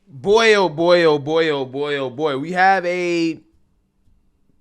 Boy, oh boy, oh boy, oh boy, oh boy. We have a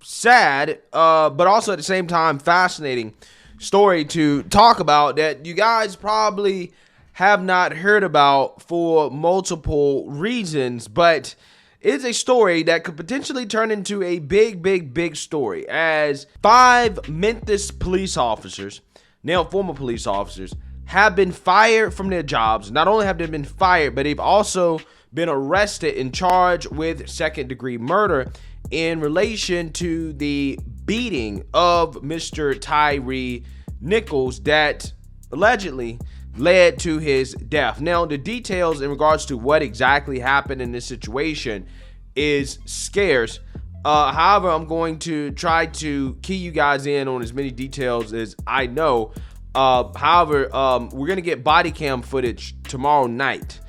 sad, but also at the same time fascinating story to talk about that you guys probably have not heard about for multiple reasons, but it's a story that could potentially turn into a big story as five Memphis police officers, now former police officers, have been fired from their jobs. Not only have they been fired, but they've also been arrested and charged with second-degree murder in relation to the beating of Mr. Tyre Nichols that allegedly led to his death. Now, the details in regards to what exactly happened in this situation is scarce. However, I'm going to try to key you guys in on as many details as I know. However, we're going to get body cam footage tomorrow night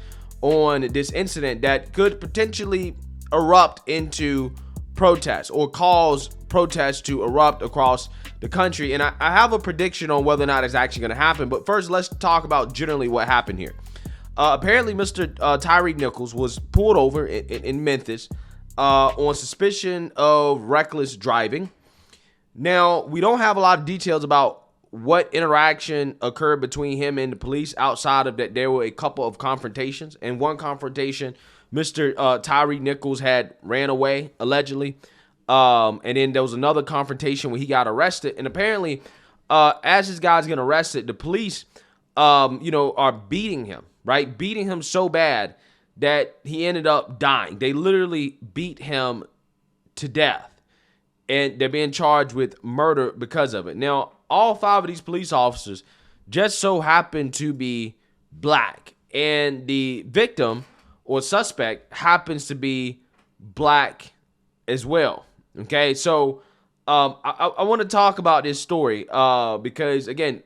on this incident that could potentially erupt into protests or cause protests to erupt across the country. And I have a prediction on whether or not it's actually going to happen. But first, let's talk about generally what happened here. Apparently, Mr. Tyre Nichols was pulled over in Memphis on suspicion of reckless driving. Now, we don't have a lot of details about what interaction occurred between him and the police outside of that there were a couple of confrontations. And one confrontation, Mr. Tyre Nichols had ran away, allegedly. And then there was another confrontation where he got arrested. And apparently, as this guy's getting arrested, the police, are beating him, right? Beating him so bad that he ended up dying. They literally beat him to death. And they're being charged with murder because of it. Now, all five of these police officers just so happen to be black. And the victim or suspect happens to be black as well. Okay, so I want to talk about this story because, again,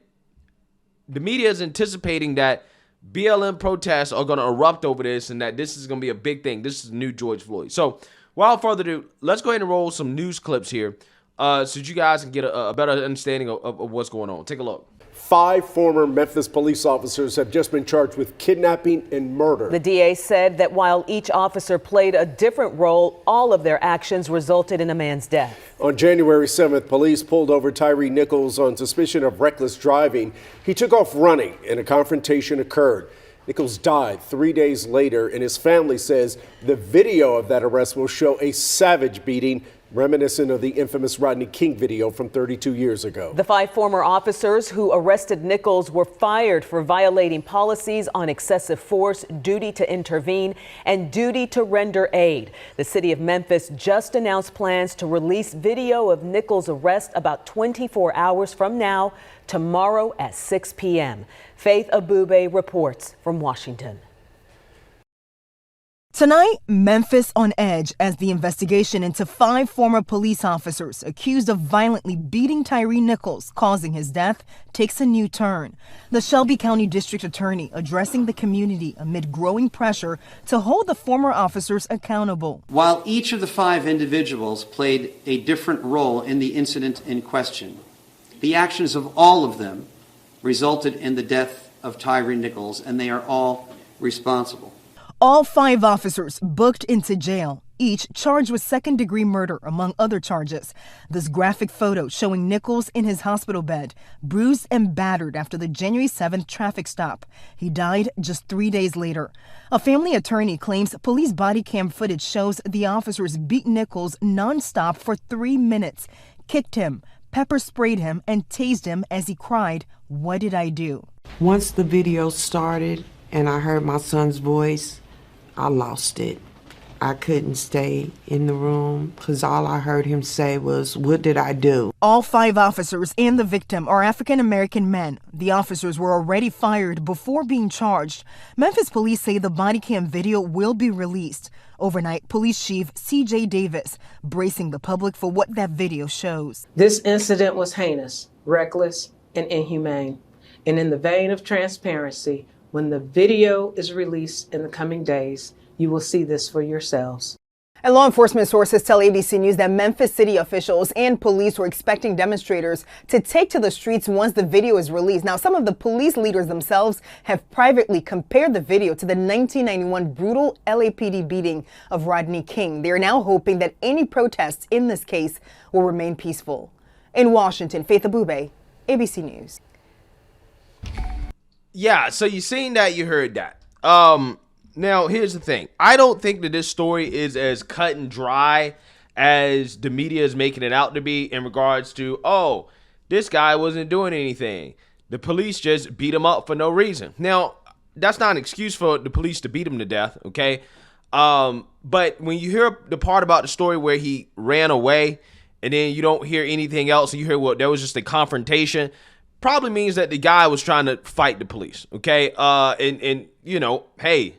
the media is anticipating that BLM protests are going to erupt over this and that this is going to be a big thing. This is the new George Floyd. So without further ado, let's go ahead and roll some news clips here so that you guys can get a better understanding of what's going on. Take a look. 5 former Memphis police officers have just been charged with kidnapping and murder. The DA said that while each officer played a different role, all of their actions resulted in a man's death. On January 7th, police pulled over Tyre Nichols on suspicion of reckless driving. He took off running and a confrontation occurred. Nichols died 3 days later, and his family says the video of that arrest will show a savage beating reminiscent of the infamous Rodney King video from 32 years ago. The 5 former officers who arrested Nichols were fired for violating policies on excessive force, duty to intervene, and duty to render aid. The city of Memphis just announced plans to release video of Nichols' arrest about 24 hours from now, tomorrow at 6 p.m. Faith Abube reports from Washington. Tonight, Memphis on edge as the investigation into 5 former police officers accused of violently beating Tyre Nichols, causing his death, takes a new turn. The Shelby County District Attorney addressing the community amid growing pressure to hold the former officers accountable. While each of the 5 individuals played a different role in the incident in question, the actions of all of them resulted in the death of Tyre Nichols, and they are all responsible. All 5 officers booked into jail, each charged with second-degree murder, among other charges. This graphic photo showing Nichols in his hospital bed, bruised and battered after the January 7th traffic stop. He died just 3 days later. A family attorney claims police body cam footage shows the officers beat Nichols nonstop for 3 minutes, kicked him, pepper sprayed him, and tased him as he cried, "What did I do?" Once the video started and I heard my son's voice, I lost it. I couldn't stay in the room because all I heard him say was, "What did I do?" All 5 officers and the victim are African-American men. The officers were already fired before being charged. Memphis police say the body cam video will be released. Overnight, Police Chief C.J. Davis bracing the public for what that video shows. This incident was heinous, reckless, and inhumane. And in the vein of transparency, when the video is released in the coming days, you will see this for yourselves. And law enforcement sources tell ABC News that Memphis city officials and police were expecting demonstrators to take to the streets once the video is released. Now, some of the police leaders themselves have privately compared the video to the 1991 brutal LAPD beating of Rodney King. They are now hoping that any protests in this case will remain peaceful. In Washington, Faith Abube, ABC News. Yeah, so you seen that, you heard that. Now, here's the thing. I don't think that this story is as cut and dry as the media is making it out to be in regards to, oh, this guy wasn't doing anything. The police just beat him up for no reason. Now, that's not an excuse for the police to beat him to death, okay? But when you hear the part about the story where he ran away and then you don't hear anything else and you hear, well, there was just a confrontation, probably means that the guy was trying to fight the police, okay? And you know, hey,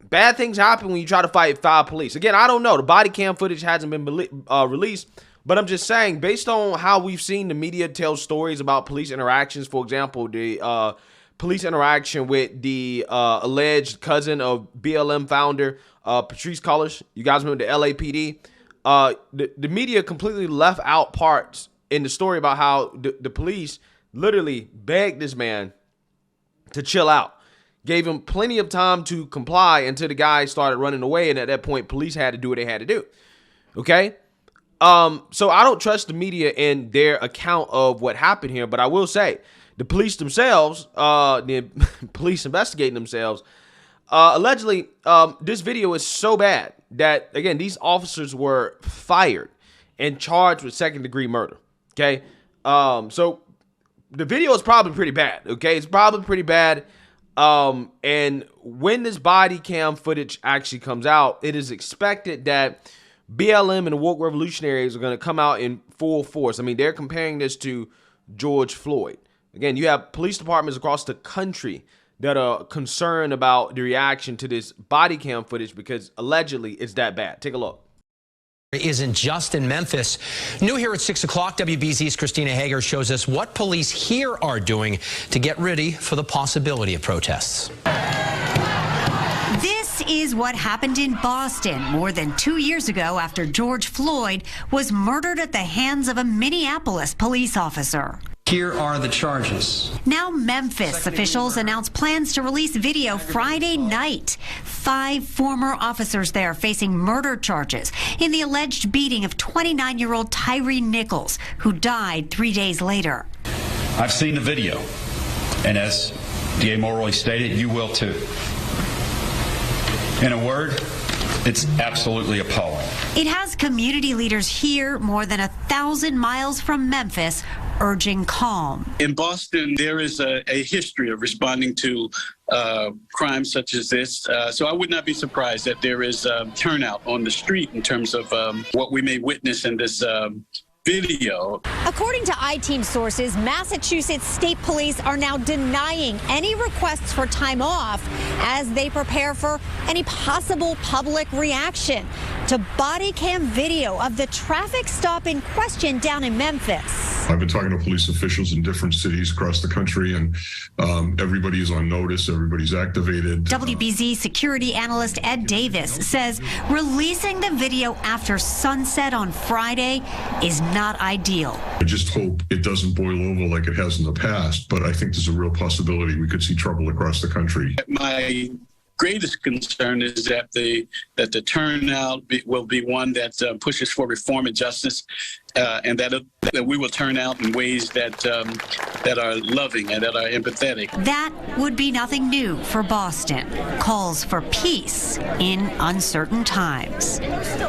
bad things happen when you try to fight foul police. Again, I don't know. The body cam footage hasn't been released, but I'm just saying, based on how we've seen the media tell stories about police interactions, for example, the police interaction with the alleged cousin of BLM founder Patrice Cullors. You guys remember the LAPD? The media completely left out parts in the story about how the police literally begged this man to chill out. Gave him plenty of time to comply until the guy started running away. And at that point, police had to do what they had to do. Okay? So I don't trust the media in their account of what happened here. But I will say, the police themselves, the police investigating themselves, allegedly, this video is so bad that, again, these officers were fired and charged with second-degree murder. Okay? So the video is probably pretty bad. Okay? It's probably pretty bad. And when this body cam footage actually comes out, it is expected that BLM and the woke revolutionaries are going to come out in full force. I mean, they're comparing this to George Floyd. Again, you have police departments across the country that are concerned about the reaction to this body cam footage because allegedly it's that bad. Take a look. Isn't just in Memphis. New here at 6 o'clock, WBZ's Christina Hager shows us what police here are doing to get ready for the possibility of protests. This is what happened in Boston more than 2 years ago after George Floyd was murdered at the hands of a Minneapolis police officer. Here are the charges. Now Memphis officials announced plans to release video Friday night. 5 former officers there facing murder charges in the alleged beating of 29-year-old Tyre Nichols, who died 3 days later. I've seen the video, and as DA Mulroy stated, you will too. In a word, it's absolutely appalling. It has community leaders here more than 1,000 miles from Memphis urging calm. In Boston, there is a history of responding to crimes such as this. So I would not be surprised that there is turnout on the street in terms of what we may witness in this video. According to I-Team sources, Massachusetts State Police are now denying any requests for time off as they prepare for any possible public reaction to body cam video of the traffic stop in question down in Memphis. I've been talking to police officials in different cities across the country, and everybody's on notice. Everybody's activated. WBZ security analyst Ed Davis says releasing the video after sunset on Friday is not ideal. I just hope it doesn't boil over like it has in the past, but I think there's a real possibility we could see trouble across the country. My greatest concern is that the turnout will be one that pushes for reform and justice, and that we will turn out in ways that are loving and that are empathetic. That would be nothing new for Boston. Calls for peace in uncertain times.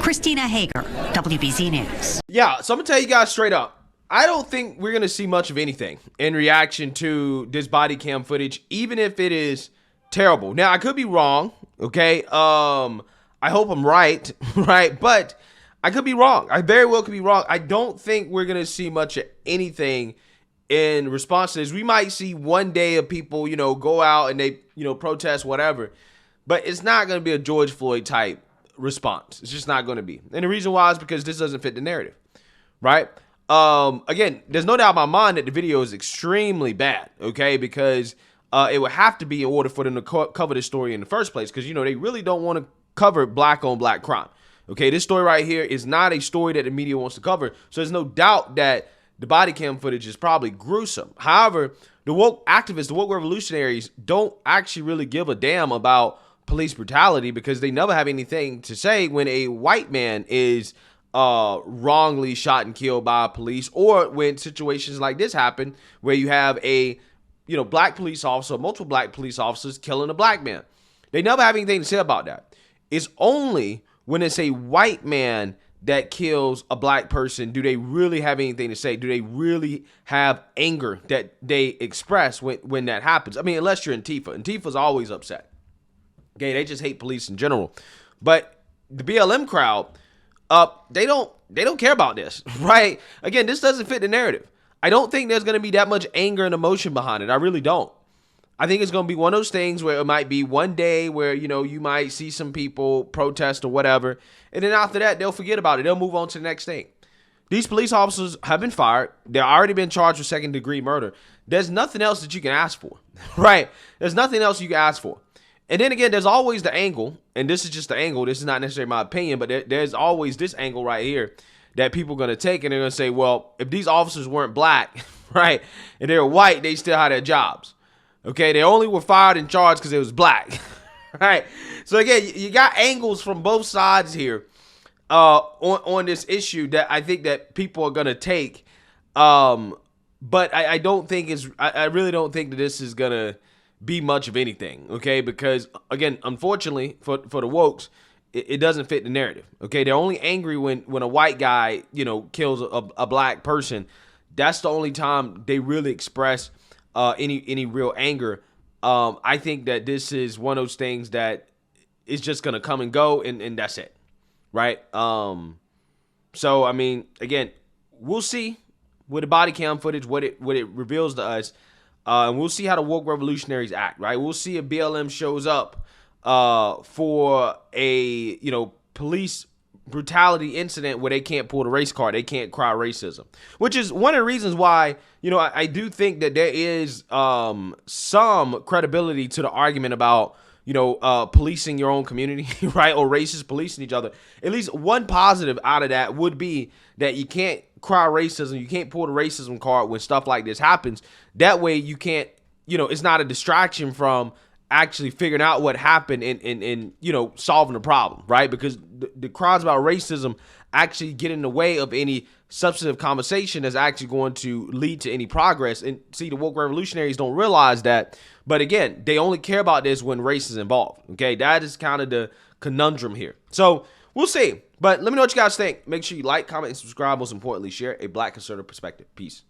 Christina Hager, WBZ News. Yeah, so I'm going to tell you guys straight up. I don't think we're going to see much of anything in reaction to this body cam footage, even if it is terrible. Now, I could be wrong, okay? I hope I'm right, right? But I could be wrong. I very well could be wrong. I don't think we're going to see much of anything in response to this. We might see one day of people, you know, go out and they, you know, protest, whatever. But it's not going to be a George Floyd type response. It's just not going to be. And the reason why is because this doesn't fit the narrative, right? Again, there's no doubt in my mind that the video is extremely bad, okay? Because it would have to be in order for them to cover this story in the first place, because, you know, they really don't want to cover black on black crime. Okay, this story right here is not a story that the media wants to cover. So there's no doubt that the body cam footage is probably gruesome. However, the woke activists, the woke revolutionaries don't actually really give a damn about police brutality because they never have anything to say when a white man is wrongly shot and killed by police, or when situations like this happen where you have a black police officer, multiple black police officers killing a black man. They never have anything to say about that. It's only when it's a white man that kills a black person do they really have anything to say. Do they really have anger that they express when that happens? I mean, unless you're Antifa. Antifa's always upset. Okay, they just hate police in general. But the BLM crowd, they don't care about this, right? Again, this doesn't fit the narrative. I don't think there's going to be that much anger and emotion behind it. I really don't. I think it's going to be one of those things where it might be one day where, you might see some people protest or whatever. And then after that, they'll forget about it. They'll move on to the next thing. These police officers have been fired. They've already been charged with second-degree murder. There's nothing else that you can ask for, right? There's nothing else you can ask for. And then again, there's always the angle, and this is just the angle. This is not necessarily my opinion, but there's always this angle right here that people are going to take, and they're going to say, well, if these officers weren't black, right, and they were white, they still had their jobs. Okay, they only were fired and charged because it was black, right? So again, you got angles from both sides here on this issue that I think that people are going to take, but I don't think I really don't think that this is going to be much of anything, okay? Because again, unfortunately for the wokes, it doesn't fit the narrative, okay? They're only angry when a white guy, kills a black person. That's the only time they really express any real anger. I think that this is one of those things that is just gonna come and go, and that's it, right? So I mean, again, we'll see with the body cam footage what it reveals to us. And we'll see how the woke revolutionaries act, right? We'll see if BLM shows up for a, police brutality incident where they can't pull the race card. They can't cry racism, which is one of the reasons why, I do think that there is some credibility to the argument about, policing your own community, right? Or racists policing each other. At least one positive out of that would be that you can't cry racism. You can't pull the racism card when stuff like this happens. That way you can't, it's not a distraction from actually figuring out what happened and solving the problem, right? Because the crimes about racism actually get in the way of any substantive conversation that's actually going to lead to any progress. And see, the woke revolutionaries don't realize that. But again, they only care about this when race is involved. Okay, that is kind of the conundrum here. So we'll see. But let me know what you guys think. Make sure you like, comment, and subscribe. Most importantly, share a Black conservative perspective. Peace.